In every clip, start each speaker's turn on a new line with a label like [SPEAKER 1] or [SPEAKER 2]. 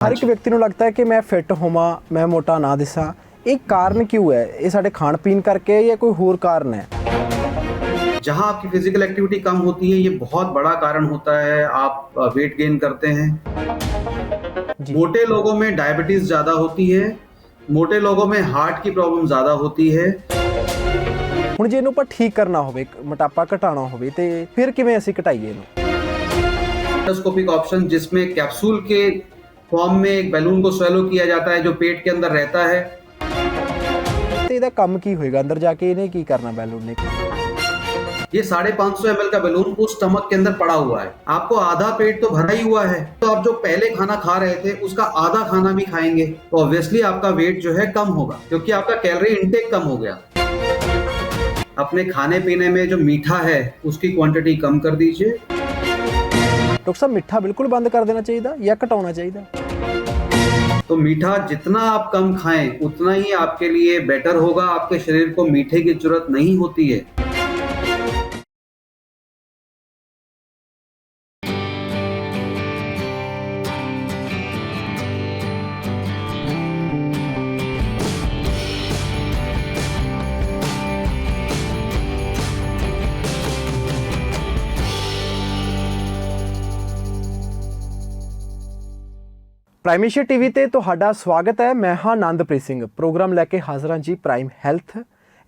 [SPEAKER 1] हर एक व्यक्ति को लगता है कि मैं फिट होवां, मैं मोटा ना दिसां। एक कारण क्यों है? ये साडे खाण पीन करके या कोई होर कारण है?
[SPEAKER 2] जहाँ आपकी फिजिकल एक्टिविटी कम होती है, ये बहुत बड़ा कारण होता है। आप वेट गेन करते हैं।
[SPEAKER 1] जी।
[SPEAKER 2] मोटे लोगों में डायबिटीज ज्यादा होती है, मोटे लोगों में हार्ट की प्रॉब्लम ज्यादा होती है।
[SPEAKER 1] हुण जे इहनूं आपां ठीक करना होवे, मोटापा घटाना होवे ते फिर किवें असीं घटाईए इहनूं?
[SPEAKER 2] एंडोस्कोपिक ऑप्शन, जिसमें कैप्सूल के फॉर्म में एक बैलून को स्वेलो किया जाता है जो पेट के अंदर रहता है।
[SPEAKER 1] ते इहदा काम की होएगा? अंदर जाके इहने की करना बैलून ने?
[SPEAKER 2] ये 550 ml का बैलून उस स्टमक के अंदर पड़ा हुआ है। आपको आधा पेट तो भरा ही हुआ है, तो आप जो पहले खाना खा रहे थे उसका आधा खाना भी खाएंगे तो ऑब्वियसली आपका वेट जो है कम होगा, क्योंकि आपका कैलोरी इनटेक कम हो गया। अपने खाने पीने में जो मीठा है उसकी क्वांटिटी कम कर दीजिए।
[SPEAKER 1] डॉक्टर साहब, मिठा बिल्कुल बंद कर देना चाहिए या घटाना चाहिए?
[SPEAKER 2] तो मीठा जितना आप कम खाएं उतना ही आपके लिए बेटर होगा। आपके शरीर को मीठे की जरूरत नहीं होती है।
[SPEAKER 1] प्राइम एशिया टीवी ते तुहाडा स्वागत है। मैं हाँ आनंदप्रीत सिंह प्रोग्राम लैके हाज़र हाँ जी प्राइम हैल्थ।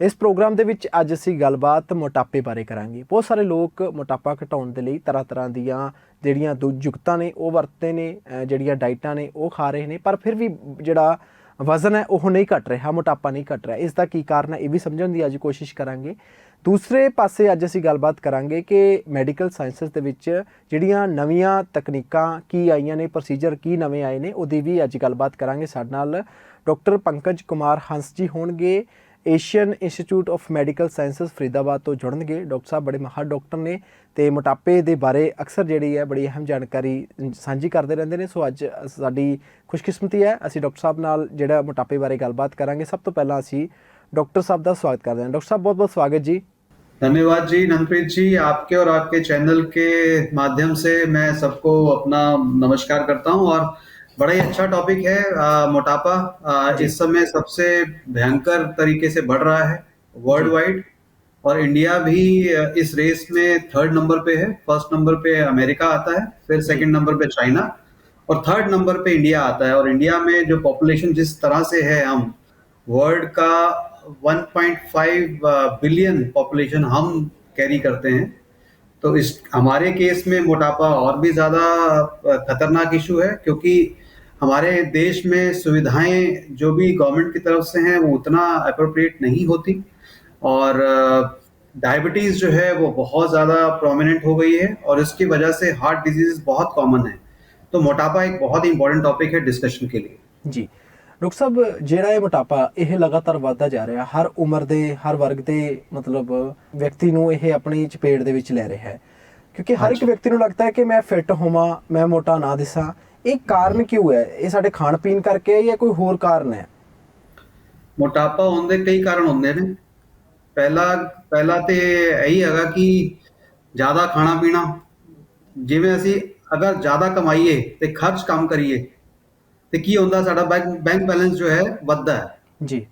[SPEAKER 1] इस प्रोग्राम दे विच अज असीं गलबात मोटापे बारे करांगे। बहुत सारे लोग मोटापा घटाउण दे लई तरह तरह दीयां जिहड़ियां जुगतां ने वो वरतदे ने, जिहड़ियां डाइटां ने वो खा रहे ने, पर फिर भी जिहड़ा वजन है वो नहीं घट रहा, मोटापा नहीं घट रहा। इसका की कारण है ये भी समझण दी अज कोशिश करांगे। दूसरे पासे अज असीं गलबात करांगे कि मैडिकल साइंसिस दे विच जिहड़ियां नवीआं तकनीकां की आईयां ने, प्रोसीजर की नਵੇਂ आए ने, उहदी भी अज गलबात करांगे। साडे नाल डॉक्टर पंकज कुमार हंस जी होणगे, Asian institute of medical sciences Faridabad तो जुड़नगे। डॉक्टर साहब बड़े महार डॉक्टर ने ते मोटापे दे बारे अक्सर जिहड़ी है बड़ी अहम जानकारी साझी करते रहंदे ने। सो अज साडी खुशकिस्मती है असीं डॉक्टर साहब नाल जिहड़ा मोटापे बारे गलबात करांगे। सब तो पहलां असीं डॉक्टर साहब दा स्वागत करदे हां। डॉक्टर साहब बहुत बहुत स्वागत जी।
[SPEAKER 2] धन्यवाद जी नंदप्रीत जी, आपके और आपके चैनल के माध्यम से मैं सबको अपना नमस्कार करता हूं। और बड़ा ही अच्छा टॉपिक है मोटापा। इस समय सबसे भयंकर तरीके से बढ़ रहा है वर्ल्ड वाइड, और इंडिया भी इस रेस में 3rd नंबर पे है। 1st नंबर पे अमेरिका आता है, फिर 2nd नंबर पे चाइना, और 3rd नंबर पे इंडिया आता है। और इंडिया में जो पॉपुलेशन जिस तरह से है, हम वर्ल्ड का 1.5 बिलियन पॉपुलेशन हम कैरी करते हैं। तो इस हमारे केस में मोटापा और भी ज़्यादा खतरनाक इशू है, क्योंकि हमारे देश में सुविधाएं जो भी गवर्नमेंट की तरफ से हैं वो उतना अप्रोप्रिएट नहीं होती, और डायबिटीज़ जो है वो बहुत ज़्यादा प्रोमिनेंट हो गई है, और इसकी वजह से हार्ट डिजीज बहुत कॉमन है। तो मोटापा एक बहुत ही इंपॉर्टेंट टॉपिक है डिस्कशन के लिए।
[SPEAKER 1] जी डॉक्टर साहब, ਜਿਹੜਾ ਇਹ ਮੋਟਾਪਾ ਇਹ ਲਗਾਤਾਰ ਵਧਦਾ ਜਾ ਰਿਹਾ, ਹਰ ਉਮਰ ਦੇ ਹਰ ਵਰਗ ਦੇ ਮਤਲਬ ਵਿਅਕਤੀ ਨੂੰ ਇਹ ਆਪਣੀ ਚਪੇਟ ਦੇ ਵਿੱਚ ਲੈ ਰਿਹਾ ਹੈ, ਕਿਉਂਕਿ ਹਰ ਇੱਕ ਵਿਅਕਤੀ ਨੂੰ ਲੱਗਦਾ ਹੈ ਕਿ ਮੈਂ ਫਿੱਟ ਹੋਵਾਂ, ਮੈਂ ਮੋਟਾ ਨਾ ਦਿਸਾਂ। ਇਹ ਕਾਰਨ ਕਿਉਂ ਹੈ? ਇਹ ਸਾਡੇ ਖਾਣ ਪੀਣ ਕਰਕੇ ਹੈ ਜਾਂ ਕੋਈ ਹੋਰ ਕਾਰਨ ਹੈ?
[SPEAKER 2] ਮੋਟਾਪਾ ਹੋਣ ਦੇ ਕਈ ਕਾਰਨ ਹੁੰਦੇ ਨੇ। ਪਹਿਲਾ ਤੇ ਇਹੀ ਹੈਗਾ ਕਿ ਜ਼ਿਆਦਾ ਖਾਣਾ ਪੀਣਾ। ਜਿਵੇਂ ਅਸੀਂ ਅਗਰ ਜ਼ਿਆਦਾ ਕਮਾਈਏ ਤੇ ਖਰਚ ਕਮ ਕਰੀਏ ਤੇ ਕੀ ਹੁੰਦਾ, ਸਾਡਾ ਬੈਂਕ ਬੈਲੈਂਸ ਜੋ ਹੈ ਵੱਧਦਾ ਹੈ।
[SPEAKER 1] ਜੀ।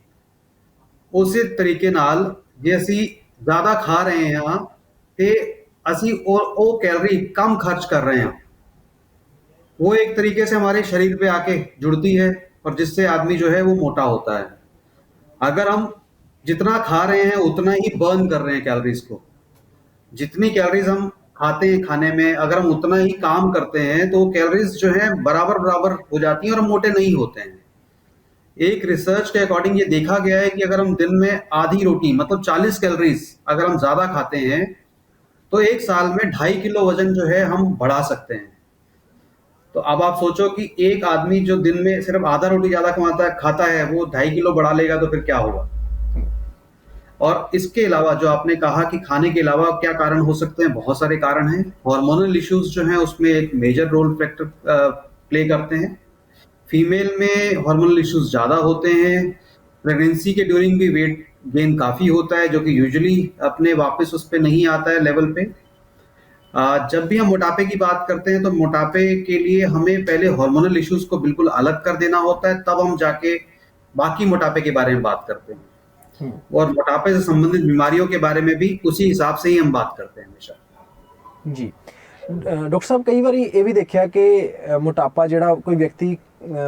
[SPEAKER 2] ਉਸੇ ਤਰੀਕੇ ਨਾਲ ਜੇ ਅਸੀਂ ਜ਼ਿਆਦਾ ਖਾ ਰਹੇ ਹਾਂ ਤੇ ਅਸੀਂ ਉਹ कैलोरी कम खर्च कर रहे हैं, वो एक तरीके से हमारे शरीर पे आके जुड़ती है, और जिससे आदमी जो है वो मोटा होता है। अगर हम जितना खा रहे हैं उतना ही बर्न कर रहे हैं कैलोरीज को। जितनी कैलोरीज हम खाते हैं खाने में, अगर हम उतना ही काम करते हैं तो कैलोरीज जो है बराबर बराबर हो जाती हैं और हम मोटे नहीं होते हैं। एक रिसर्च के अकॉर्डिंग ये देखा गया है कि अगर हम दिन में आधी रोटी मतलब 40 कैलोरीज अगर हम ज्यादा खाते हैं तो एक साल में 2.5 किलो वजन जो है हम बढ़ा सकते हैं। तो अब आप सोचो कि एक आदमी जो दिन में सिर्फ आधा रोटी ज्यादा खाता है वो 2.5 किलो बढ़ा लेगा, तो फिर क्या होगा। और इसके अलावा जो आपने कहा कि खाने के अलावा क्या कारण हो सकते हैं, बहुत सारे कारण हैं। हार्मोनल इश्यूज जो हैं उसमें एक मेजर रोल फैक्टर प्ले करते हैं। फीमेल में हार्मोनल इश्यूज ज़्यादा होते हैं। प्रेगनेंसी के ड्यूरिंग भी वेट गेन काफ़ी होता है, जो कि यूजुअली अपने वापस उस पर नहीं आता है लेवल पे। जब भी हम मोटापे की बात करते हैं तो मोटापे के लिए हमें पहले हार्मोनल इश्यूज को बिल्कुल अलग कर देना होता है, तब हम जाके बाकी मोटापे के बारे में बात करते हैं।
[SPEAKER 1] हम्म,
[SPEAKER 2] और मोटापे से संबंधित बीमारियों के बारे में भी उसी हिसाब से ही हम बात करते हैं हमेशा।
[SPEAKER 1] ਜੀ ਡਾਕਟਰ ਸਾਹਿਬ ਕਈ ਵਾਰੀ ਇਹ ਵੀ ਦੇਖਿਆ ਕਿ ਮੋਟਾਪਾ ਜਿਹੜਾ ਕੋਈ ਵਿਅਕਤੀ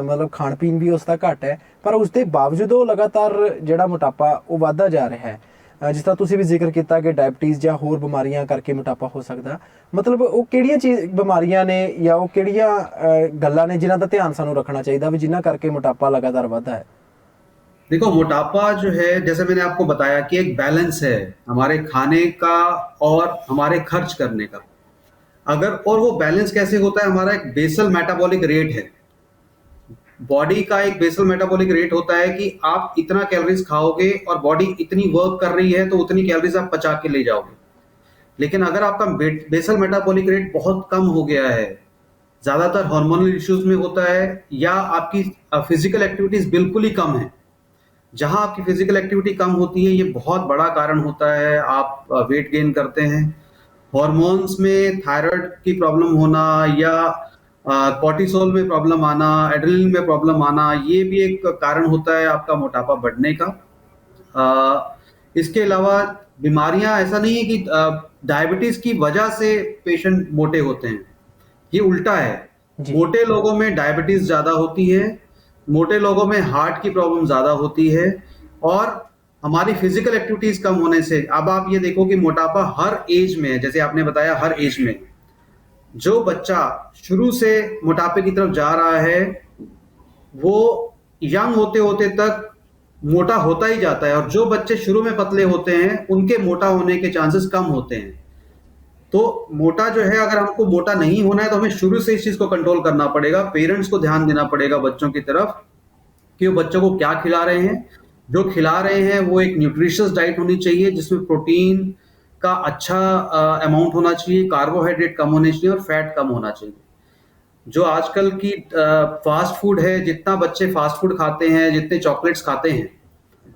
[SPEAKER 1] ਮਤਲਬ ਖਾਣ ਪੀਣ ਵੀ ਉਸਦਾ ਘੱਟ ਹੈ ਪਰ ਉਸ ਦੇ ਬਾਵਜੂਦ ਉਹ ਲਗਾਤਾਰ ਜਿਹੜਾ ਮੋਟਾਪਾ ਉਹ ਵਧਦਾ ਜਾ ਰਿਹਾ ਹੈ। ਜਿਸ ਤਰ੍ਹਾਂ ਤੁਸੀਂ ਵੀ ਜ਼ਿਕਰ ਕੀਤਾ ਕਿ ਡਾਇਬਟੀਜ਼ ਜਾਂ ਹੋਰ ਬਿਮਾਰੀਆਂ ਕਰਕੇ ਮੋਟਾਪਾ ਹੋ ਸਕਦਾ, ਮਤਲਬ ਉਹ ਕਿਹੜੀਆਂ ਬਿਮਾਰੀਆਂ ਨੇ ਜਾਂ ਉਹ ਕਿਹੜੀਆਂ ਗੱਲਾਂ ਨੇ ਜਿਨ੍ਹਾਂ ਦਾ ਧਿਆਨ ਸਾਨੂੰ ਰੱਖਣਾ ਚਾਹੀਦਾ ਵੀ ਜਿਨ੍ਹਾਂ ਕਰਕੇ ਮੋਟਾਪਾ ਲਗਾਤਾਰ ਵਧਦਾ ਹੈ।
[SPEAKER 2] देखो, मोटापा जो है, जैसे मैंने आपको बताया कि एक बैलेंस है हमारे खाने का और हमारे खर्च करने का। अगर और वो बैलेंस कैसे होता है, हमारा एक बेसल मेटाबॉलिक रेट है, बॉडी का एक बेसल मेटाबॉलिक रेट होता है कि आप इतना कैलोरीज खाओगे और बॉडी इतनी वर्क कर रही है तो उतनी कैलोरीज आप पचा के ले जाओगे। लेकिन अगर आपका बेसल मेटाबॉलिक रेट बहुत कम हो गया है, ज्यादातर हार्मोनल इश्यूज में होता है, या आपकी फिजिकल एक्टिविटीज बिल्कुल ही कम है, जहां आपकी फिजिकल एक्टिविटी कम होती है ये बहुत बड़ा कारण होता है। आप वेट गेन करते हैं, हॉर्मोन्स में थायराइड की प्रॉब्लम होना या कॉर्टिसोल में प्रॉब्लम आना, एड्रेनलिन में प्रॉब्लम आना, ये भी एक कारण होता है आपका मोटापा बढ़ने का। इसके अलावा बीमारियां, ऐसा नहीं है कि डायबिटीज की वजह से पेशेंट मोटे होते हैं, ये उल्टा है।
[SPEAKER 1] जी।
[SPEAKER 2] मोटे लोगों में डायबिटीज ज्यादा होती है, मोटे लोगों में हार्ट की प्रॉब्लम ज्यादा होती है, और हमारी फिजिकल एक्टिविटीज कम होने से अब आप ये देखो कि मोटापा हर एज में है। जैसे आपने बताया, हर एज में जो बच्चा शुरू से मोटापे की तरफ जा रहा है वो यंग होते होते तक मोटा होता ही जाता है, और जो बच्चे शुरू में पतले होते हैं उनके मोटा होने के चांसेस कम होते हैं। तो मोटा जो है, अगर हमको मोटा नहीं होना है तो हमें शुरू से इस चीज को कंट्रोल करना पड़ेगा। पेरेंट्स को ध्यान देना पड़ेगा बच्चों की तरफ कि वो बच्चों को क्या खिला रहे हैं। जो खिला रहे हैं वो एक न्यूट्रिशियस डाइट होनी चाहिए जिसमें प्रोटीन का अच्छा अमाउंट होना चाहिए, कार्बोहाइड्रेट कम होने चाहिए और फैट कम होना चाहिए। जो आजकल की फास्ट फूड है, जितना बच्चे फास्ट फूड खाते हैं, जितने चॉकलेट्स खाते हैं,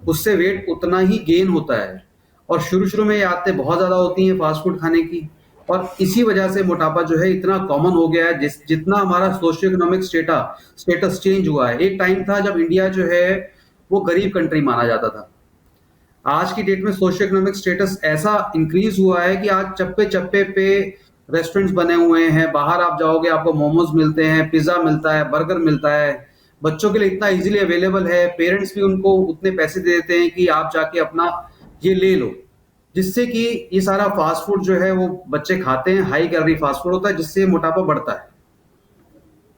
[SPEAKER 2] उससे वेट उतना ही गेन होता है, और शुरू शुरू में ये आदतें बहुत ज्यादा होती हैं फास्ट फूड खाने की, और इसी वजह से मोटापा जो है इतना कॉमन हो गया है। जितना हमारा सोशियो इकोनॉमिक स्टेटस चेंज हुआ है। एक टाइम था जब इंडिया जो है वो गरीब कंट्री माना जाता था। आज की डेट में सोशियो इकोनॉमिक स्टेटस ऐसा इंक्रीज हुआ है कि आज चप्पे चप्पे पे रेस्टोरेंट्स बने हुए हैं। बाहर आप जाओगे आपको मोमोज मिलते हैं, पिज्जा मिलता है, बर्गर मिलता है। बच्चों के लिए इतना इजीली अवेलेबल है, पेरेंट्स भी उनको उतने पैसे दे देते हैं कि आप जाके अपना ये ले लो, जिससे कि ये सारा फास्ट फूड जो है वो बच्चे खाते हैं। हाई कैलोरी फास्ट फूड होता है जिससे मोटापा बढ़ता है।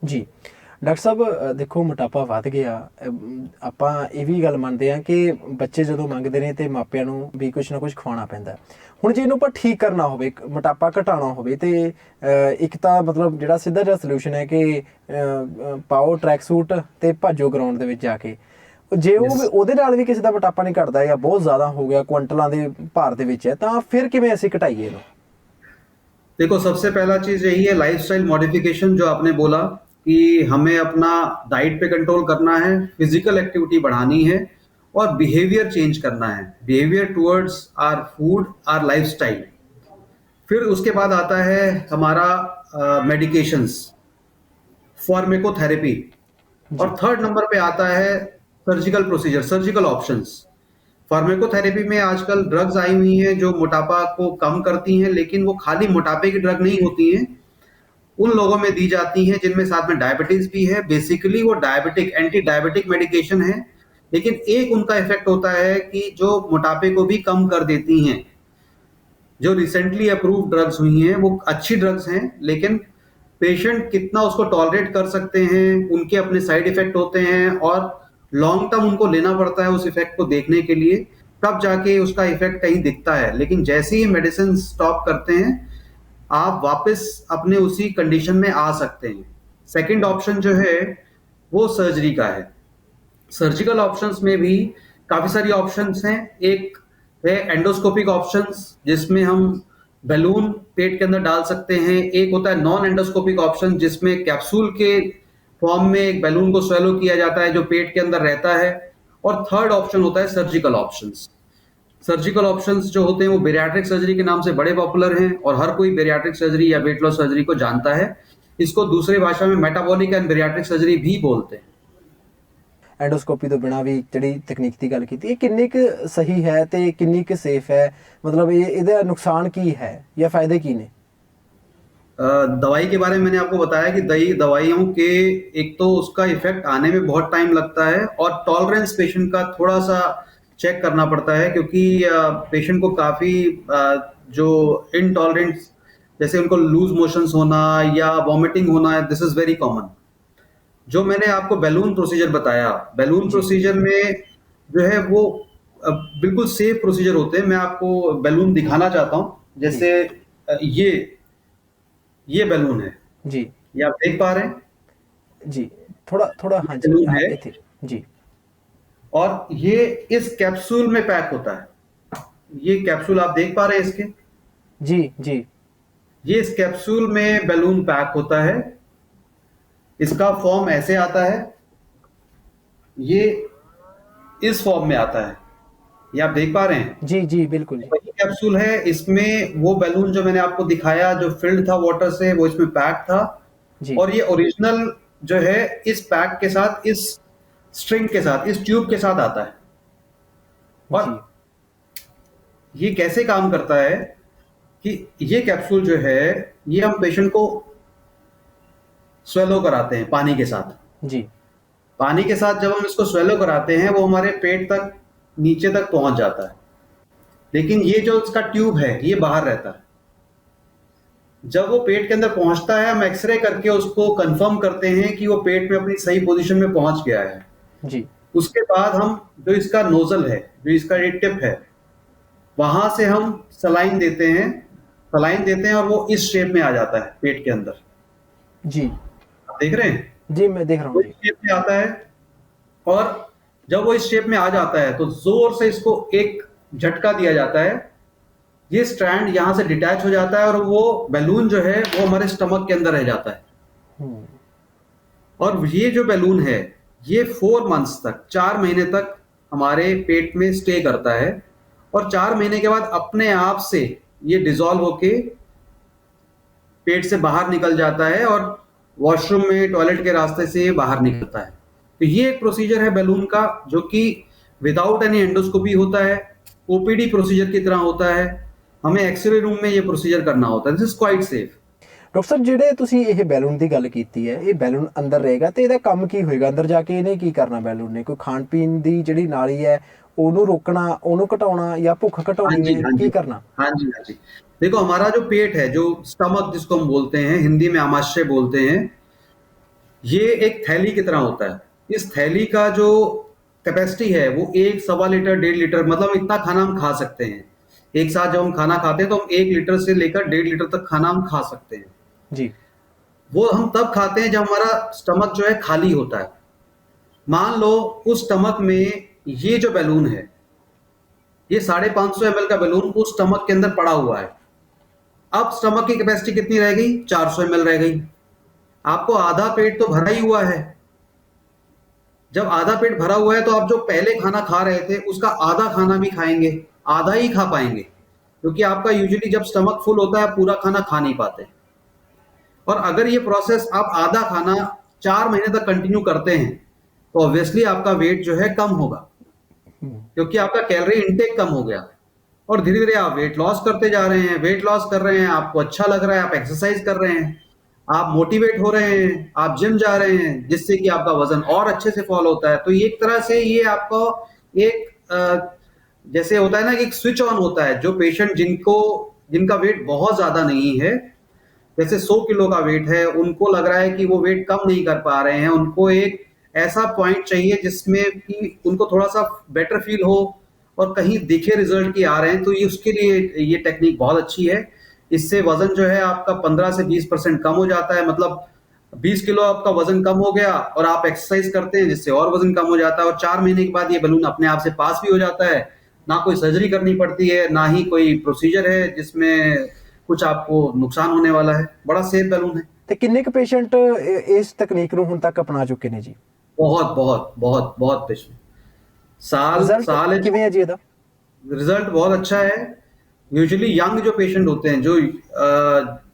[SPEAKER 1] ਜੀ ਡਾਕਟਰ ਸਾਹਿਬ ਦੇਖੋ ਮੋਟਾਪਾ ਵੱਧ ਗਿਆ, ਆਪਾਂ ਇਹ ਵੀ ਗੱਲ ਮੰਨਦੇ ਹਾਂ ਕਿ ਬੱਚੇ ਜਦੋਂ ਮੰਗਦੇ ਨੇ ਤੇ ਮਾਪਿਆਂ ਨੂੰ ਵੀ ਕੁਝ ਨਾ ਕੁਝ ਖਵਾਉਣਾ ਪੈਂਦਾ। ਹੁਣ ਜੇ ਇਹਨੂੰ ਆਪਾਂ ਠੀਕ ਕਰਨਾ ਹੋਵੇ, ਮੋਟਾਪਾ ਘਟਾਉਣਾ ਹੋਵੇ ਤੇ ਇੱਕ ਤਾਂ ਮਤਲਬ ਜਿਹੜਾ ਸਿੱਧਾ ਜਿਹਾ ਸੋਲੂਸ਼ਨ ਹੈ ਕਿ ਪਾਓ ਟਰੈਕ ਸੂਟ ਤੇ ਭਾਜੋ ਗਰਾਊਂਡ ਦੇ ਵਿੱਚ ਜਾ ਕੇ। ਜੇ ਉਹ ਉਹਦੇ ਨਾਲ ਵੀ ਕਿਸੇ ਦਾ ਮੋਟਾਪਾ ਨਹੀਂ ਘਟਦਾ ਜਾਂ ਬਹੁਤ ਜ਼ਿਆਦਾ ਹੋ ਗਿਆ, ਕੁਆਂਟਲਾਂ ਦੇ ਭਾਰ ਦੇ ਵਿੱਚ ਹੈ, ਤਾਂ ਫਿਰ ਕਿਵੇਂ ਅਸੀਂ ਘਟਾਈਏ ਇਹਨੂੰ?
[SPEAKER 2] देखो, सबसे पहला चीज यही है लाइफस्टाइल मॉडिफिकेशन, जो आपने बोला कि हमें अपना डाइट पे कंट्रोल करना है, फिजिकल एक्टिविटी बढ़ानी है और बिहेवियर चेंज करना है, behaviour towards our food, our lifestyle. फिर उसके बाद आता है हमारा मेडिकेशंस, फार्मेकोथेरेपी, और थर्ड नंबर पे आता है surgical procedure, surgical options. Pharmacotherapy में आजकल ड्रग्स आई हुई हैं जो मोटापा को कम करती हैं, लेकिन वो खाली मोटापे की ड्रग नहीं होती हैं, उन लोगों में दी जाती हैं जिनमें साथ में डायबिटीज भी है। बेसिकली वो डायबिटिक, एंटी डायबिटिक मेडिकेशन है, लेकिन एक उनका इफेक्ट होता है कि जो मोटापे को भी कम कर देती हैं। जो रिसेंटली अप्रूव्ड ड्रग्स हुई हैं वो अच्छी ड्रग्स हैं, लेकिन पेशेंट कितना उसको टॉलरेट कर सकते हैं, उनके अपने साइड इफेक्ट होते हैं, और लॉन्ग टर्म उनको लेना पड़ता है उस इफेक्ट को देखने के लिए, तब जाके उसका इफेक्ट कहीं दिखता है। लेकिन जैसे ही मेडिसिन स्टॉप करते हैं आप वापस अपने उसी कंडीशन में आ सकते हैं। सेकंड ऑप्शन जो है वो सर्जरी का है। सर्जिकल ऑप्शंस में भी काफी सारी ऑप्शंस हैं। एक है एंडोस्कोपिक ऑप्शंस, जिसमें हम बैलून पेट के अंदर डाल सकते हैं। एक होता है नॉन एंडोस्कोपिक ऑप्शन, जिसमें कैप्सूल के फॉर्म में एक बैलून को स्वेलो किया जाता है जो पेट के अंदर रहता है। और थर्ड ऑप्शन होता है सर्जिकल ऑप्शंस। सर्जिकल ऑप्शंस जो होते हैं वो बेरियाट्रिक सर्जरी के नाम से बड़े पॉपुलर हैं और हर कोई बेरियाट्रिक सर्जरी या वेट लॉस सर्जरी को जानता है। इसको दूसरी भाषा में मेटाबॉलिक एंड बेरियाट्रिक सर्जरी भी बोलते हैं।
[SPEAKER 1] ਐਂਡੋਸਕੋਪੀ ਤੋਂ ਬਿਨਾ ਵੀ ਜਿਹੜੀ ਤਕਨੀਕ ਦੀ ਗੱਲ ਕੀਤੀ, ਇਹ ਕਿੰਨੀ ਕੁ ਸਹੀ ਹੈ ਤੇ ਕਿੰਨੀ ਕੁ ਸੇਫ ਹੈ? ਮਤਲਬ ਇਹਦਾ ਨੁਕਸਾਨ ਕੀ ਹੈ ਜਾਂ ਫਾਇਦੇ ਕੀ ਨੇ?
[SPEAKER 2] दवाई के बारे में मैंने आपको बताया कि दवाइयों के एक तो उसका इफेक्ट आने में बहुत टाइम लगता है और टॉलरेंस पेशेंट का थोड़ा सा चेक करना पड़ता है, क्योंकि पेशेंट को काफ़ी जो इनटॉलरेंस, जैसे उनको लूज मोशंस होना या वॉमिटिंग होना, दिस इज़ वेरी कॉमन। जो मैंने आपको बैलून प्रोसीजर बताया, बैलून प्रोसीजर में जो है वो बिल्कुल सेफ प्रोसीजर होते हैं। मैं आपको बैलून दिखाना चाहता हूँ। जैसे ये बैलून है
[SPEAKER 1] जी,
[SPEAKER 2] ये आप देख पा रहे हैं
[SPEAKER 1] जी, थोड़ा थोड़ा, हाँ जी,
[SPEAKER 2] बैलून
[SPEAKER 1] हाँ,
[SPEAKER 2] है
[SPEAKER 1] ये थे जी,
[SPEAKER 2] और ये इस कैप्सूल में पैक होता है। ये कैप्सूल आप देख पा रहे हैं इसके,
[SPEAKER 1] जी जी,
[SPEAKER 2] ये इस कैप्सूल में बैलून पैक होता है। इसका फॉर्म ऐसे आता है, ये इस फॉर्म में आता है, ये आप देख पा रहे हैं।
[SPEAKER 1] जी जी, बिल्कुल जी,
[SPEAKER 2] वही कैप्सूल है, इसमें वो बैलून जो मैंने आपको दिखाया जो फिल्ड था वाटर से, वो इसमें पैक था।
[SPEAKER 1] जी,
[SPEAKER 2] और ये ओरिजिनल जो है इस पैक के साथ, इस स्ट्रिंग के साथ, इस ट्यूब के साथ आता है। और
[SPEAKER 1] जी,
[SPEAKER 2] ये कैसे काम करता है कि ये कैप्सूल जो है ये हम पेशेंट को स्वेलो कराते हैं पानी के साथ।
[SPEAKER 1] जी,
[SPEAKER 2] पानी के साथ जब हम इसको स्वेलो कराते हैं वो हमारे पेट तक, नीचे तक पहुंच जाता है, लेकिन ये जो इसका ट्यूब है ये बाहर रहता है। जब वो पेट के अंदर पहुंचता है, हम एक्सरे करके उसको कंफर्म करते हैं कि वो पेट में अपनी सही पोजीशन में पहुंच गया है।
[SPEAKER 1] जी,
[SPEAKER 2] उसके बाद हम जो इसका नोजल है, जो इसका ये टिप है, वहां से हम सलाइन देते हैं, और वो इस शेप में आ जाता है पेट के अंदर।
[SPEAKER 1] जी,
[SPEAKER 2] आप देख रहे हैं,
[SPEAKER 1] जी, मैं देख रहा
[SPEAKER 2] वो
[SPEAKER 1] हूँ
[SPEAKER 2] इस
[SPEAKER 1] जी,
[SPEAKER 2] शेप में आता है। और जब वो इस शेप में आ जाता है तो जोर से इसको एक झटका दिया जाता है, ये स्ट्रैंड यहां से डिटैच हो जाता है और वो बैलून जो है वो हमारे स्टमक के अंदर रह जाता है।
[SPEAKER 1] हम्म,
[SPEAKER 2] और ये जो बैलून है ये 4 मंथ्स तक, 4 महीने तक हमारे पेट में स्टे करता है और 4 महीने के बाद अपने आप से ये डिसॉल्व होके पेट से बाहर निकल जाता है और वॉशरूम में, टॉयलेट के रास्ते से ये बाहर निकलता है। तो ये एक प्रोसीजर है बैलून का, जो कि विदाउट एनी एंडोस्कोपी होता है, ओपीडी प्रोसीजर की तरह होता है। हमें एक्सरे रूम में ये प्रोसीजर करना होता है। This is quite safe.
[SPEAKER 1] Doctor ਸਾਹਿਬ, ਜਿਹੜੇ ਤੁਸੀਂ ਇਹ ਬੈਲੂਨ ਦੀ ਗੱਲ ਕੀਤੀ ਹੈ, ਇਹ ਬੈਲੂਨ ਅੰਦਰ ਰਹੇਗਾ ਤੇ ਇਹਦਾ ਕੰਮ ਕੀ ਹੋਏਗਾ? ਅੰਦਰ ਜਾ ਕੇ ਇਹਨੇ ਕੀ ਕਰਨਾ? ਬੈਲੂਨ ਨੇ ਕੋਈ ਖਾਣ ਪੀਣ ਦੀ ਜਿਹੜੀ ਨਾਲੀ ਹੈ ਉਹਨੂੰ रोकना, ਉਹਨੂੰ ਘਟਾਉਣਾ ਜਾਂ ਭੁੱਖ
[SPEAKER 2] हाँ
[SPEAKER 1] ਘਟਾਉਣੀ
[SPEAKER 2] जी,
[SPEAKER 1] ਹੈ,
[SPEAKER 2] हाँ
[SPEAKER 1] ਕੀ
[SPEAKER 2] जी,
[SPEAKER 1] करना?
[SPEAKER 2] हाँ जी, हाँ जी। देखो, हमारा जो पेट है, जो स्टमक जिसको हम बोलते हैं, हिंदी में आमाशय बोलते हैं, ये एक थैली की तरह होता है। इस थैली का जो कैपेसिटी है वो 1, सवा लीटर, 1.5 लीटर, मतलब इतना खाना हम खा सकते हैं। एक साथ जब हम खाना खाते हैं तो हम 1 लीटर से लेकर 1.5 लीटर तक खाना हम खा सकते हैं।
[SPEAKER 1] जी,
[SPEAKER 2] वो हम तब खाते हैं जब हमारा स्टमक जो है खाली होता है। मान लो उस स्टमक में ये जो बैलून है, ये 550 ml का बैलून उस स्टमक के अंदर पड़ा हुआ है। अब स्टमक की कैपेसिटी कितनी रह गई? 400 ml रह गई। आपको आधा पेट तो भरा ही हुआ है। जब आधा पेट भरा हुआ है तो आप जो पहले खाना खा रहे थे उसका आधा खाना भी खाएंगे, आधा ही खा पाएंगे, क्योंकि आपका यूजुअली जब स्टमक फुल होता है पूरा खाना खा नहीं पाते। और अगर ये प्रोसेस आप आधा खाना 4 महीने तक कंटिन्यू करते हैं तो ऑब्वियसली आपका वेट जो है कम होगा, क्योंकि आपका कैलोरी इनटेक कम हो गया। और धीरे धीरे आप वेट लॉस करते जा रहे हैं, वेट लॉस कर रहे हैं, आपको अच्छा लग रहा है, आप एक्सरसाइज कर रहे हैं, आप मोटिवेट हो रहे हैं, आप जिम जा रहे हैं, जिससे कि आपका वजन और अच्छे से फॉल होता है। तो ये एक तरह से ये आपको एक जैसे होता है ना कि एक स्विच ऑन होता है। जो पेशेंट जिनका वेट बहुत ज्यादा नहीं है, जैसे 100 किलो का वेट है, उनको लग रहा है कि वो वेट कम नहीं कर पा रहे हैं, उनको एक ऐसा पॉइंट चाहिए जिसमें कि उनको थोड़ा सा बेटर फील हो और कहीं दिखे रिजल्ट की आ रहे हैं, तो ये उसके लिए ये टेक्निक बहुत अच्छी है। इससे वजन जो है आपका 15 से 20% कम हो जाता है। मतलब 20 किलो आपका वजन कम हो गया और आप एक्सरसाइज करते हैं जिससे और वजन कम हो जाता है, और 4 महीने के बाद ये बैलून अपने आप से पास भी हो जाता है। ना कोई सर्जरी करनी पड़ती है, ना ही कोई प्रोसीजर है जिसमें कुछ आपको नुकसान होने वाला है। बड़ा सेफ बैलून है।
[SPEAKER 1] ਤੇ ਕਿੰਨੇ ਕੁ ਪੇਸ਼ੈਂਟ ਇਸ ਤਕਨੀਕ ਨੂੰ ਹੁਣ ਤੱਕ ਅਪਣਾ ਚੁੱਕੇ ਨੇ ਜੀ?
[SPEAKER 2] बहुत बहुत बहुत बहुत पेशेंट साल
[SPEAKER 1] ਰਿਜ਼ਲਟ
[SPEAKER 2] साल
[SPEAKER 1] ਕਿਵੇਂ ਹੈ ਜੀ ਇਹਦਾ?
[SPEAKER 2] रिजल्ट बहुत अच्छा है। यूजुअली यंग जो पेशेंट होते हैं, जो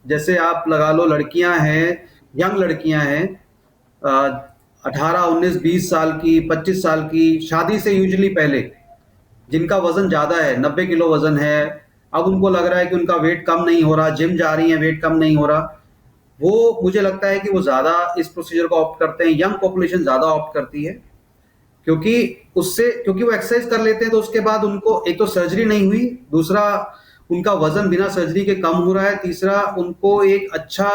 [SPEAKER 2] जैसे आप लगा लो लड़कियां हैं, यंग लड़कियां हैं, 18 19 20 साल की, 25 साल की, शादी से यूजुअली पहले, जिनका वजन ज्यादा है, 90 किलो वजन है, अब उनको लग रहा है कि उनका वेट कम नहीं हो रहा, जिम जा रही है, वेट कम नहीं हो रहा, वो मुझे लगता है कि वो ज्यादा इस प्रोसीजर को ऑप्ट करते हैं। यंग पॉपुलेशन ज्यादा ऑप्ट करती है, क्योंकि क्योंकि वो एक्सरसाइज कर लेते हैं, तो उसके बाद उनको एक तो सर्जरी नहीं हुई, दूसरा उनका वजन बिना सर्जरी के कम हो रहा है, तीसरा उनको एक अच्छा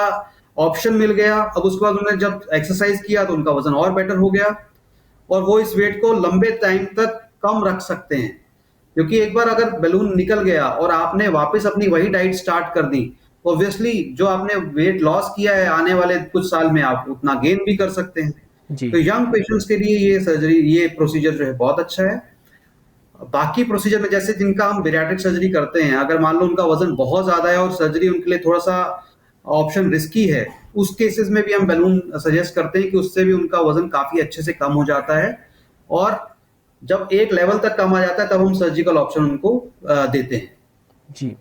[SPEAKER 2] ऑप्शन मिल गया। अब उसके बाद उन्होंने जब एक्सरसाइज किया तो उनका वजन और बेटर हो गया, और वो इस वेट को लंबे टाइम तक कम रख सकते हैं। क्योंकि एक बार अगर बैलून निकल गया और आपने वापस अपनी वही डाइट स्टार्ट कर दी, ऑब्वियसली जो आपने वेट लॉस किया है आने वाले कुछ साल में आप उतना गेन भी कर सकते हैं।
[SPEAKER 1] जी
[SPEAKER 2] तो यंग पेशेंट्स के लिए ये प्रोसीजर जो है बहुत अच्छा है। बाकी प्रोसीजर में जैसे जिनका हम बेरियाट्रिक सर्जरी करते हैं, अगर मान लो उनका वजन बहुत ज्यादा है और सर्जरी उनके लिए थोड़ा सा ऑप्शन रिस्की है, उस केसेस में भी हम बैलून सजेस्ट करते हैं कि उससे भी उनका वजन काफी अच्छे से कम हो जाता है। और जब एक लेवल तक कम आ जाता है तब हम सर्जिकल ऑप्शन उनको देते हैं।
[SPEAKER 1] ਜੀ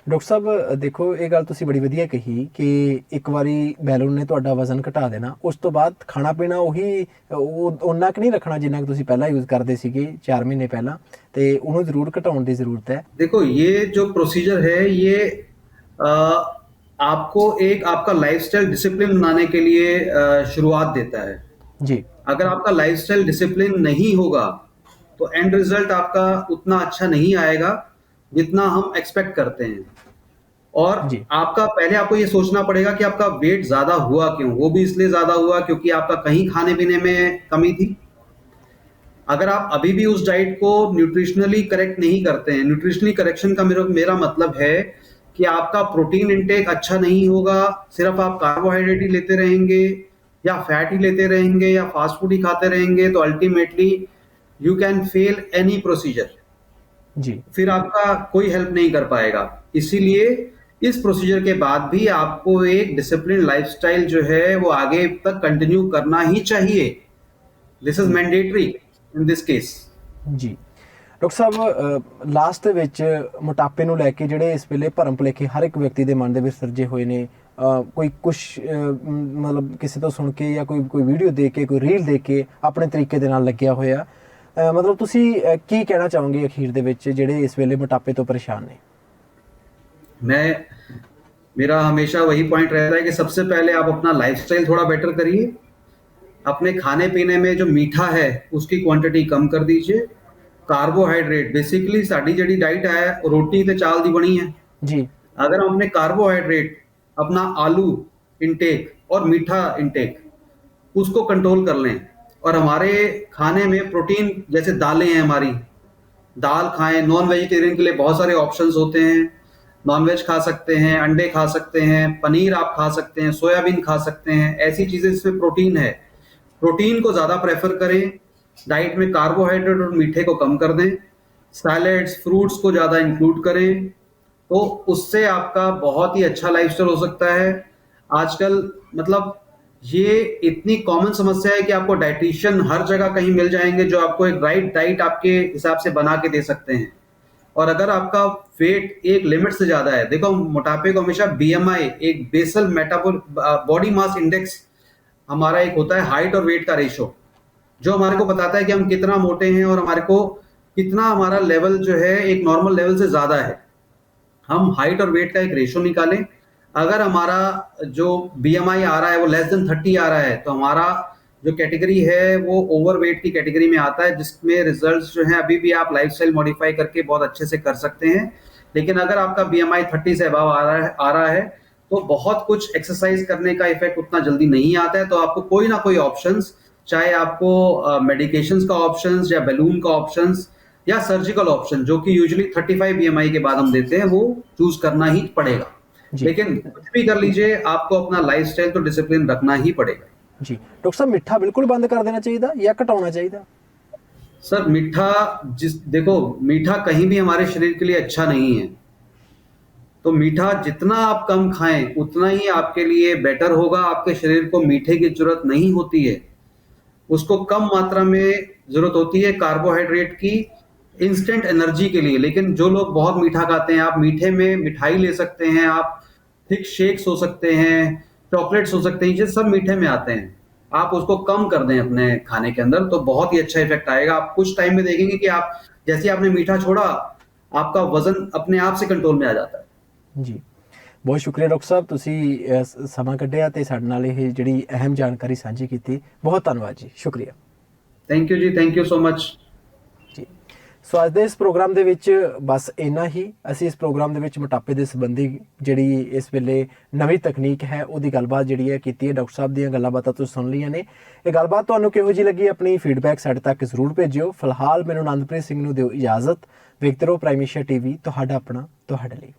[SPEAKER 1] ਡਾਕਟਰ ਸਾਹਿਬ ਦੇਖੋ, ਇਹ ਗੱਲ ਤੁਸੀਂ ਬੜੀ ਵਧੀਆ ਕਹੀ ਕਿ ਇੱਕ ਵਾਰੀ ਬੈਲੂਨ ਨੇ ਤੁਹਾਡਾ ਵਜ਼ਨ ਘਟਾ ਦੇਣਾ, ਉਸ ਤੋਂ ਬਾਅਦ ਖਾਣਾ ਪੀਣਾ ਉਹੀ ਓਨਾ ਕੁ ਨਹੀਂ ਰੱਖਣਾ ਜਿੰਨਾ ਕਿ ਤੁਸੀਂ ਪਹਿਲਾਂ ਯੂਜ਼ ਕਰਦੇ ਸੀਗੇ 4 ਮਹੀਨੇ ਪਹਿਲਾਂ, ਤੇ ਉਹਨੂੰ ਜ਼ਰੂਰ ਘਟਾਉਣ ਦੀ ਜ਼ਰੂਰਤ ਹੈ।
[SPEAKER 2] देखो, ये जो प्रोसीजर है ये अ, आपको एक आपका लाइफस्टाइल डिसिप्लिन बनाने के लिए शुरुआत देता है।
[SPEAKER 1] जी
[SPEAKER 2] अगर आपका लाइफस्टाइल डिसिप्लिन नहीं होगा तो एंड रिजल्ट आपका उतना अच्छा नहीं आएगा जितना हम एक्सपेक्ट करते हैं। और
[SPEAKER 1] जी
[SPEAKER 2] आपका पहले आपको ये सोचना पड़ेगा कि आपका वेट ज्यादा हुआ क्यों। वो भी इसलिए ज्यादा हुआ क्योंकि आपका कहीं खाने पीने में कमी थी। अगर आप अभी भी उस डाइट को न्यूट्रिशनली करेक्ट नहीं करते हैं, न्यूट्रिशनली करेक्शन का मेरा मतलब है कि आपका प्रोटीन इंटेक अच्छा नहीं होगा, सिर्फ आप कार्बोहाइड्रेट ही लेते रहेंगे या फैट ही लेते रहेंगे या फास्ट फूड ही खाते रहेंगे, तो ultimately you can fail any procedure.
[SPEAKER 1] जी
[SPEAKER 2] फिर आपका कोई हेल्प नहीं कर पाएगा। इसीलिए इस प्रोसीजर के बाद भी आपको एक डिसिप्लिन लाइफस्टाइल जो है वो आगे तक कंटिन्यू करना ही चाहिए। This is mandatory in this case.
[SPEAKER 1] ਜੀ ਡਾਕਟਰ ਸਾਹਿਬ ਲਾਸਟ ਵਿੱਚ ਮੋਟਾਪੇ ਨੂੰ ਲੈ ਕੇ ਜਿਹੜੇ ਇਸ ਵੇਲੇ ਭਰਮ ਭੁਲੇਖੇ ਹਰ ਇੱਕ ਵਿਅਕਤੀ ਦੇ ਮਨ ਦੇ ਵਿੱਚ ਸਿਰਜੇ ਹੋਏ ਨੇ, ਕੋਈ ਕੁਛ ਮਤਲਬ ਕਿਸੇ ਤੋਂ ਸੁਣ ਕੇ ਜਾਂ ਕੋਈ ਵੀਡੀਓ ਦੇਖ ਕੇ, ਕੋਈ ਰੀਲ ਦੇਖ ਕੇ ਆਪਣੇ ਤਰੀਕੇ ਦੇ ਨਾਲ ਲੱਗਿਆ ਹੋਇਆ, ਮਤਲਬ ਤੁਸੀਂ ਕੀ ਕਹਿਣਾ ਚਾਹੋਗੇ ਅਖੀਰ ਦੇ ਵਿੱਚ ਜਿਹੜੇ ਇਸ ਵੇਲੇ ਮੋਟਾਪੇ ਤੋਂ ਪਰੇਸ਼ਾਨ ਨੇ?
[SPEAKER 2] मेरा हमेशा वही पॉइंट रहता है कि सबसे पहले आप अपना लाइफस्टाइल थोड़ा बेटर करिए। अपने खाने पीने में जो मीठा है उसकी क्वांटिटी कम कर दीजिए। कार्बोहाइड्रेट बेसिकली साड़ी जड़ी डाइट है रोटी ते चावल दी बनी है।
[SPEAKER 1] जी
[SPEAKER 2] अगर हम अपने कार्बोहाइड्रेट, अपना आलू इंटेक और मीठा इंटेक उसको कंट्रोल कर लें, और हमारे खाने में प्रोटीन जैसे दालें हैं, हमारी दाल खाएं। नॉन वेजिटेरियन के लिए बहुत सारे ऑप्शंस होते हैं, नॉनवेज खा सकते हैं, अंडे खा सकते हैं, पनीर आप खा सकते हैं, सोयाबीन खा सकते हैं, ऐसी चीजें जिसमें प्रोटीन है। प्रोटीन को ज्यादा प्रेफर करें, डाइट में कार्बोहाइड्रेट और मीठे को कम कर दें, सैलेड्स फ्रूट्स को ज्यादा इंक्लूड करें, तो उससे आपका बहुत ही अच्छा लाइफस्टाइल हो सकता है। आजकल मतलब ये इतनी कॉमन समस्या है कि आपको डाइटिशियन हर जगह कहीं मिल जाएंगे जो आपको एक राइट डाइट आपके हिसाब से बना के दे सकते हैं। और अगर आपका वेट एक लिमिट से ज्यादा है, देखो मोटापे को हमेशा बीएमआई, एक बेसल मेटाबॉल बॉडी मास इंडेक्स, हमारा एक होता है हाइट और वेट का रेशो, जो हमारे को बताता है कि हम कितना मोटे हैं और हमारे को कितना हमारा लेवल जो है एक नॉर्मल लेवल से ज्यादा है। हम हाइट और वेट का एक रेशो निकालें। अगर हमारा जो बीएमआई आ रहा है वो लेस देन 30 आ रहा है, तो हमारा जो कैटेगरी है वो ओवरवेट की कैटेगरी में आता है, जिसमें रिजल्ट्स जो हैं अभी भी आप लाइफस्टाइल मॉडिफाई करके बहुत अच्छे से कर सकते हैं। लेकिन अगर आपका बीएमआई 30 से अबव आ रहा है तो बहुत कुछ एक्सरसाइज करने का इफेक्ट उतना जल्दी नहीं आता है। तो आपको कोई ना कोई ऑप्शंस, चाहे आपको मेडिकेशंस का ऑप्शंस या बैलून का ऑप्शंस या सर्जिकल ऑप्शन, जो कि यूजुअली 35 बीएमआई के बाद हम देते हैं, वो चूज करना ही पड़ेगा। लेकिन कुछ भी कर लीजिए, आपको अपना लाइफस्टाइल तो डिसिप्लिन रखना ही पड़ेगा।
[SPEAKER 1] जी डॉक्टर साहब, मिठा बिल्कुल बंद कर देना चाहिए या घटाना चाहिए?
[SPEAKER 2] सर मीठा, देखो मीठा कहीं भी हमारे शरीर के लिए अच्छा नहीं है, तो मीठा जितना आप कम खाएं उतना ही आपके लिए बेटर होगा। आपके शरीर को मीठे की जरूरत नहीं होती है, उसको कम मात्रा में जरूरत होती है कार्बोहाइड्रेट की इंस्टेंट एनर्जी के लिए। लेकिन जो लोग बहुत मीठा खाते हैं, आप मीठे में मिठाई ले सकते हैं, आप थिक शेक्स हो सकते हैं, चॉकलेट्स हो सकते हैं, ये सब मीठे में आते हैं। आप उसको कम कर दें अपने खाने के अंदर तो बहुत ही अच्छा इफेक्ट आएगा। आप कुछ टाइम में देखेंगे कि आप जैसे ही आपने मीठा छोड़ा, आपका वजन अपने आप से कंट्रोल में आ जाता है।
[SPEAKER 1] ਜੀ ਬਹੁਤ ਸ਼ੁਕਰੀਆ ਡਾਕਟਰ ਸਾਹਿਬ, ਤੁਸੀਂ ਸਮਾਂ ਕੱਢਿਆ ਤੇ ਸਾਡੇ ਨਾਲ ਇਹ ਜਿਹੜੀ ਅਹਿਮ ਜਾਣਕਾਰੀ ਸਾਂਝੀ ਕੀਤੀ। ਬਹੁਤ ਧੰਨਵਾਦ ਜੀ, ਸ਼ੁਕਰੀਆ
[SPEAKER 2] ਥੈਂਕ ਯੂ ਜੀ, ਥੈਂਕ ਯੂ ਸੋ ਮਚ
[SPEAKER 1] ਜੀ। ਸੋ ਅੱਜ ਦੇ ਇਸ ਪ੍ਰੋਗਰਾਮ ਦੇ ਵਿੱਚ ਬਸ ਇੰਨਾ ਹੀ। ਅਸੀਂ ਇਸ ਪ੍ਰੋਗਰਾਮ ਦੇ ਵਿੱਚ ਮੋਟਾਪੇ ਦੇ ਸੰਬੰਧੀ ਜਿਹੜੀ ਇਸ ਵੇਲੇ ਨਵੀਂ ਤਕਨੀਕ ਹੈ ਉਹਦੀ ਗੱਲਬਾਤ ਜਿਹੜੀ ਹੈ ਕੀਤੀ ਹੈ। ਡਾਕਟਰ ਸਾਹਿਬ ਦੀਆਂ ਗੱਲਾਂ ਬਾਤਾਂ ਤੁਸੀਂ ਸੁਣ ਲਈਆਂ ਨੇ। ਇਹ ਗੱਲਬਾਤ ਤੁਹਾਨੂੰ ਕਿਹੋ ਜਿਹੀ ਲੱਗੀ, ਆਪਣੀ ਫੀਡਬੈਕ ਸਾਡੇ ਤੱਕ ਜ਼ਰੂਰ ਭੇਜਿਓ। ਫਿਲਹਾਲ ਮੈਨੂੰ ਆਨੰਦਪ੍ਰੀਤ ਸਿੰਘ ਨੂੰ ਦਿਓ ਇਜਾਜ਼ਤ। ਵੇਖਦੇ ਰਹੋ ਪ੍ਰਾਈਮ ਏਸ਼ੀਆ ਟੀਵੀ, ਤੁਹਾਡਾ ਆਪਣਾ, ਤੁਹਾਡੇ ਲਈ।